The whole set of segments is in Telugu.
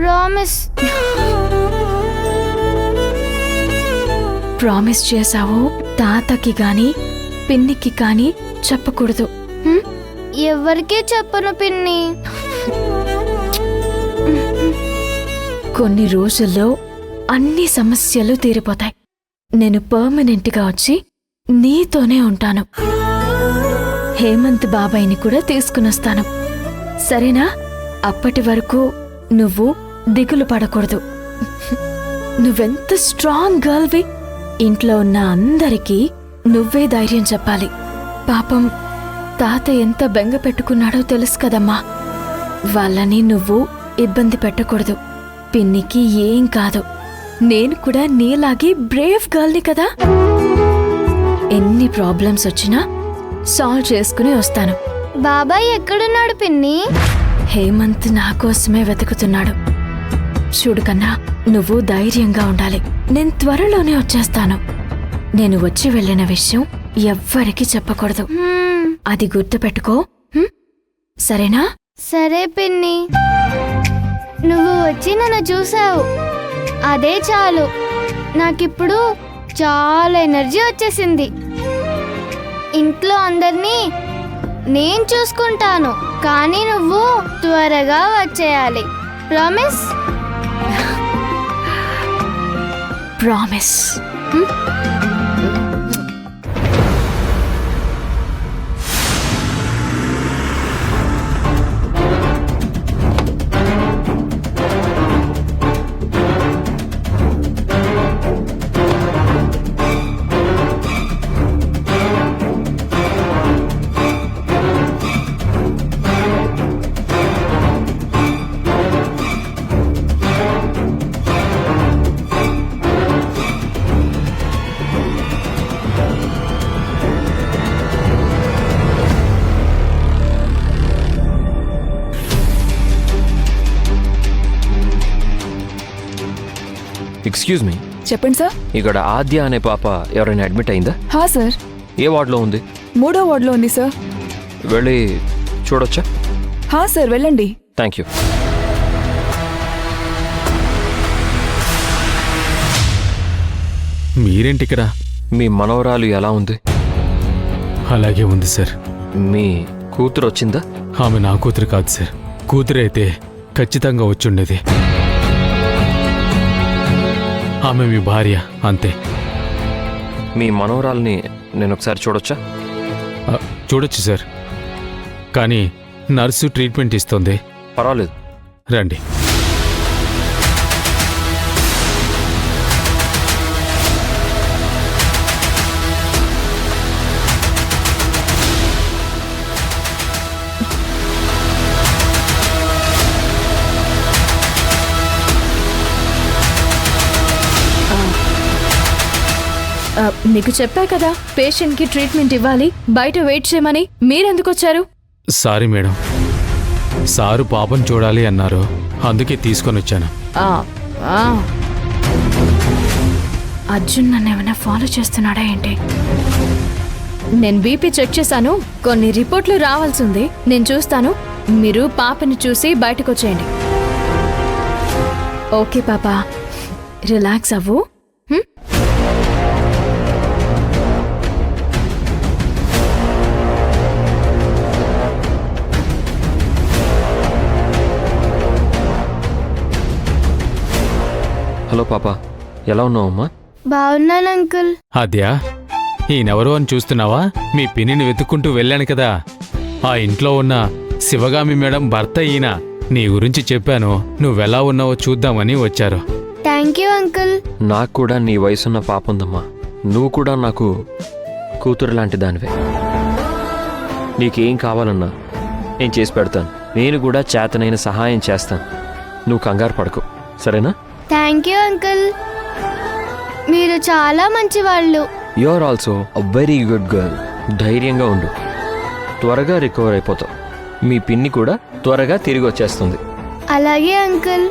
ప్రామిస్. ప్రామిస్ చేసావు తాతకి గాని పిన్నికి కానీ చెప్పకూడదు. ఎవరికీ చెప్పను పిన్ని. కొన్ని రోజుల్లో అన్ని సమస్యలు తీరిపోతాయి. నేను పర్మనెంట్గా వచ్చి నీతోనే ఉంటాను. హేమంత్ బాబాయ్ని కూడా తీసుకునొస్తాను, సరేనా? అప్పటి వరకు నువ్వు దిగులు పడకూడదు. నువ్వెంత స్ట్రాంగ్ గర్ల్వి. ఇంట్లో ఉన్న అందరికీ నువ్వే ధైర్యం చెప్పాలి. పాపం తాత ఎంత బెంగ పెట్టుకున్నాడో తెలుసు కదమ్మా. వాళ్ళని నువ్వు ఇబ్బంది పెట్టకూడదు. పిన్నికి ఏం కాదు. నేను కూడా నీలాగే బ్రేవ్ గర్ల్ని కదా. ఎన్ని ప్రాబ్లమ్స్ వచ్చినా సాల్వ్ చేసుకుని వస్తాను. బాబాయ్ ఎక్కడున్నాడు పిన్ని? హేమంత్ నా కోసమే వెతుకుతున్నాడు. చూడు కన్నా, నువ్వు ధైర్యంగా ఉండాలి. నేను త్వరలోనే వచ్చేస్తాను. నేను వచ్చి వెళ్ళిన విషయం ఎవ్వరికీ చెప్పకూడదు. అది గుర్తుపెట్టుకో, సరేనా? సరే పిన్ని. నువ్వు వచ్చి నన్ను చూసావు, అదే చాలు. నాకిప్పుడు చాలా ఎనర్జీ వచ్చేసింది. ఇంట్లో అందరినీ నేను చూసుకుంటాను, కానీ నువ్వు త్వరగా వచ్చేయాలి. ప్రామిస్? ప్రామిస్. Excuse me. చెప్పండి సార్. ఇక్కడ ఆద్య అనే పాప ఎవరైనా అడ్మిట్ అయిందా? హా సార్. ఏ వార్డులో ఉంది? 3వ వార్డులో ఉంది సార్. వెళ్ళి చూడొచ్చా? హా సార్, వెళ్ళండి. Thank you. మీరేంటి ఇక్కడ? మీ మనవరాలు ఎలా ఉంది? అలాగే ఉంది సార్. మీ కూతురు వచ్చిందా? ఆమె నా కూతురు కాదు సార్. కూతురు అయితే ఖచ్చితంగా వచ్చుండేది. ఆమె మీ భార్య, అంతే. మీ మనవరాల్ని నేను ఒకసారి చూడొచ్చా? చూడొచ్చు సార్, కానీ నర్సు ట్రీట్మెంట్ ఇస్తుంది. పర్వాలేదు, రండి. నీకు చెప్పా కదా పేషెంట్కి ట్రీట్మెంట్ ఇవ్వాలి, బయట వెయిట్ చేయమని. మీరెందుకు వచ్చారు? సారీ మేడం, సారు పాపం చూడాలి అన్నారు, అందుకే తీసుకొని వచ్చాను. అర్జున్ నన్ను ఏమైనా ఫాలో చేస్తున్నాడా ఏంటి? నేను బీపీ చెక్ చేశాను, కొన్ని రిపోర్ట్లు రావాల్సింది. నేను చూస్తాను, మీరు పాపని చూసి బయటకు వచ్చేయండి. ఓకే పాపా, రిలాక్స్ అవ్వు. హలో పాప, ఎలా ఉన్నావు అమ్మా? బాగున్నాను అంకుల్. అద్యా, ఈయనెవరో అని చూస్తున్నావా? మీ పిన్నిని వెతుక్కుంటూ వెళ్ళాను కదా. ఆ ఇంట్లో ఉన్న శివగామి మేడం భర్త ఈయన. నీ గురించి చెప్పాను, నువ్వెలా ఉన్నావో చూద్దామని వచ్చారు. Thank you uncle. నాకు కూడా నీ వయసున్న పాప ఉందమ్మా. నువ్వు కూడా నాకు కూతురు లాంటి దానివే. నీకేం కావాలన్నా నేను చేసి పెడతాను. నేను కూడా చేతనైన సహాయం చేస్తాను. నువ్వు కంగారు పడకు, సరేనా? థ్యాంక్ యూ అంకుల్, మీరు చాలా మంచివాళ్ళు. You are also a very good girl. ధైర్యంగా ఉండు, త్వరగా రికవర్ అయిపోతావు. మీ పిన్ని కూడా త్వరగా తిరిగి వచ్చేస్తుంది. అలాగే అంకుల్.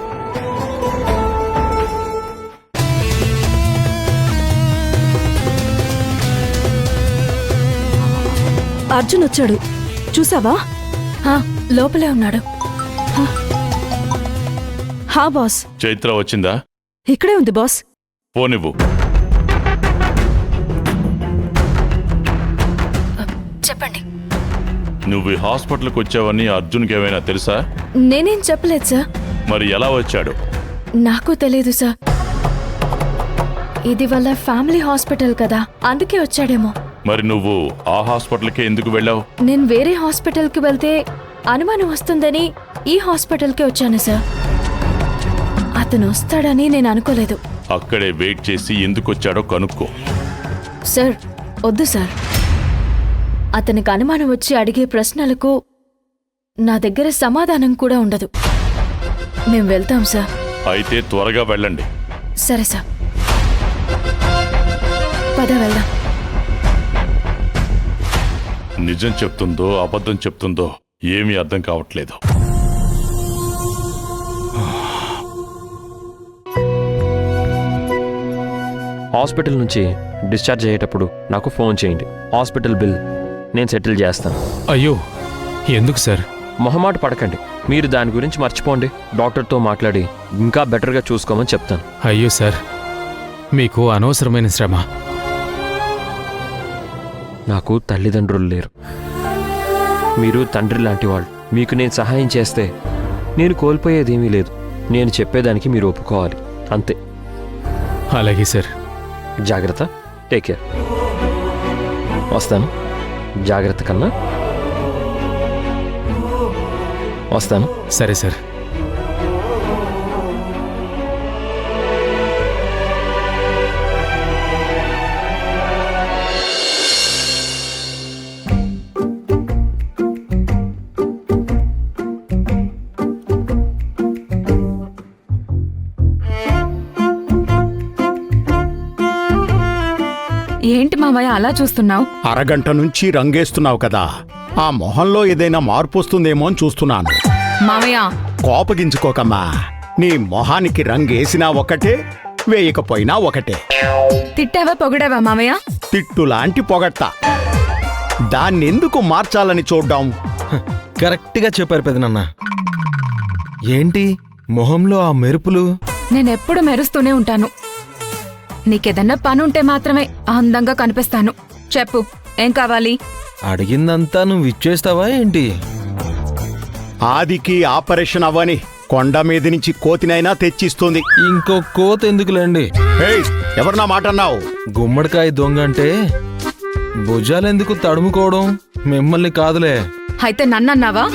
అర్జున్ వచ్చాడు, చూసావా? లోపలే ఉన్నాడు. హా బాస్. చైత్ర వచ్చిందా? ఇక్కడే ఉంది బాస్. పోనివ్వు. చెప్పండి. నువ్వు ఈ హాస్పిటల్కి వచ్చావని అర్జున్కి ఏమైనా తెలుసా? నేనేం చెప్పలేదు సార్. మరి ఎలా వచ్చాడు? నాకు తెలియదు సార్. ఇది వాళ్ళ ఫ్యామిలీ హాస్పిటల్ కదా, అందుకే వచ్చాడేమో. మరి నువ్వు ఆ హాస్పిటల్కి ఎందుకు వెళ్ళావు? నేను వేరే హాస్పిటల్కి వెళ్తే అనుమానం వస్తుందని ఈ హాస్పిటల్కి వచ్చాను సార్. అతను వస్తాడని నేను అనుకోలేదు. అక్కడే వెయిట్ చేసి ఎందుకు వచ్చాడో కనుక్కో. సార్ వద్దు సార్. అతనికి అనుమానం వచ్చి అడిగే ప్రశ్నలకు నా దగ్గర సమాధానం కూడా ఉండదు. మేం వెళ్తాం సార్. అయితే త్వరగా వెళ్ళండి. సరే సార్, పద వెళ్దాం. నిజం చెప్తుందో అబద్ధం చెప్తుందో ఏమీ అర్థం కావట్లేదు. హాస్పిటల్ నుంచి డిశ్చార్జ్ అయ్యేటప్పుడు నాకు ఫోన్ చేయండి. హాస్పిటల్ బిల్ నేను సెటిల్ చేస్తాను. అయ్యో, ఎందుకు సార్? మొహమాట పడకండి. మీరు దాని గురించి మర్చిపోండి. డాక్టర్తో మాట్లాడి ఇంకా బెటర్గా చూసుకోమని చెప్తాను. అయ్యో సార్, మీకు అనవసరమైన శ్రమ. నాకు తల్లిదండ్రులు లేరు. మీరు తండ్రి లాంటి వాళ్ళు. మీకు నేను సహాయం చేస్తే నేను కోల్పోయేదేమీ లేదు. నేను చెప్పేదానికి మీరు ఒప్పుకోవాలి, అంతే. అలాగే సార్. జాగ్రత్త. Take care. వస్తాను. జాగ్రత్త కన్నా. వస్తాను. సరే సార్. ఏంటి మావయ్య అలా చూస్తున్నావు? అరగంట నుంచి రంగేస్తున్నావు కదా, ఆ మొహంలో ఏదైనా మార్పు వస్తుందేమో అని చూస్తున్నాను. మావయ్య కోపగించుకోకమ్మా. నీ మొహానికి రంగేసినా ఒకటే, వేయకపోయినా ఒకటే. తిట్టావా పొగిడావా మావయ్య? తిట్టులాంటి పొగట్ట. దాన్నెందుకు మార్చాలని చూడ్డాం? కరెక్ట్గా చెప్పారు పెదనాన్న. ఏంటి మొహంలో ఆ మెరుపులు? నేనెప్పుడు మెరుస్తూనే ఉంటాను. నీకేదన్నా పనుంటే మాత్రమే అందంగా కనిపిస్తాను. చెప్పు, ఏం కావాలి? అడిగిందంతా నువ్వు ఇచ్చేస్తావా ఏంటి? ఆదికి ఆపరేషన్ అవ్వని కొండ మీద నుంచి కోతినైనా తెచ్చిస్తుంది. ఇంకో కోత ఎందుకులేండి. ఏయ్, ఎవరు నా మాట అన్నావు? గుమ్మడికాయ దొంగ అంటే భుజాలెందుకు తడుముకోవడం? మిమ్మల్ని కాదులే. అయితే నన్నన్నావా?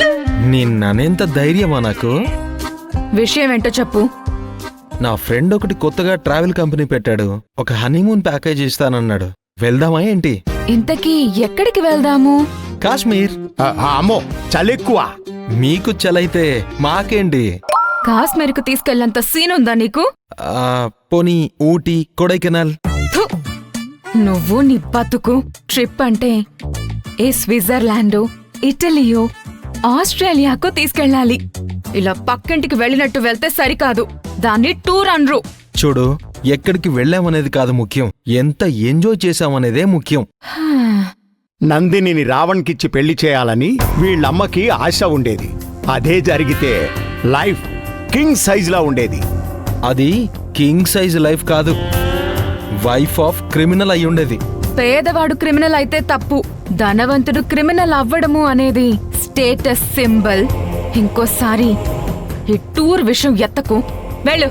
నిన్ననేంత ధైర్యమా నాకు? విషయం ఏంటో చెప్పు. నా ఫ్రెండ్ ఒకటి కొత్తగా ట్రావెల్ కంపెనీ పెట్టాడు. ఒక హనీమూన్ ప్యాకేజ్ ఇస్తానన్నాడు. వెళ్దామా ఏంటి? ఇంతకీ ఎక్కడికి వెళ్దాము? కాశ్మీర్. అమ్మో, చలెక్కువ. మీకు చలైతే మాకేంటి? కాశ్మీర్కు తీసుకెళ్లేంత సీనుందా నీకు? పోనీ ఊటీ, కొడైకెనాల్. థు, నువ్వు నీ బతుకు. ట్రిప్ అంటే ఏ స్విట్జర్లాండో, ఇటలీయో, ఆస్ట్రేలియాకు తీసుకెళ్ళాలి. ఇలా పక్కింటికి వెళ్ళినట్టు వెళ్తే సరికాదు. దాన్ని టూర్ అనరు. చూడు, ఎక్కడికి వెళ్ళామనేది కాదు ముఖ్యం, ఎంత ఎంజాయ్ చేశామనేదే ముఖ్యం. నందినిని రావణ్కిచ్చి పెళ్లి చేయాలని వీళ్ళమ్మకి ఆశ ఉండేది. అదే జరిగితే లైఫ్ కింగ్ సైజ్లా ఉండేది. అది కింగ్ సైజ్ లైఫ్ కాదు, వైఫ్ ఆఫ్ క్రిమినల్ అయి ఉండేది. పేదవాడు క్రిమినల్ అయితే తప్పు, ధనవంతుడు క్రిమినల్ అవ్వడము అనేది స్టేటస్ సింబల్. ఇంకోసారి ఈ టూర్ విషయం ఎత్తకు. వెళ్ళు.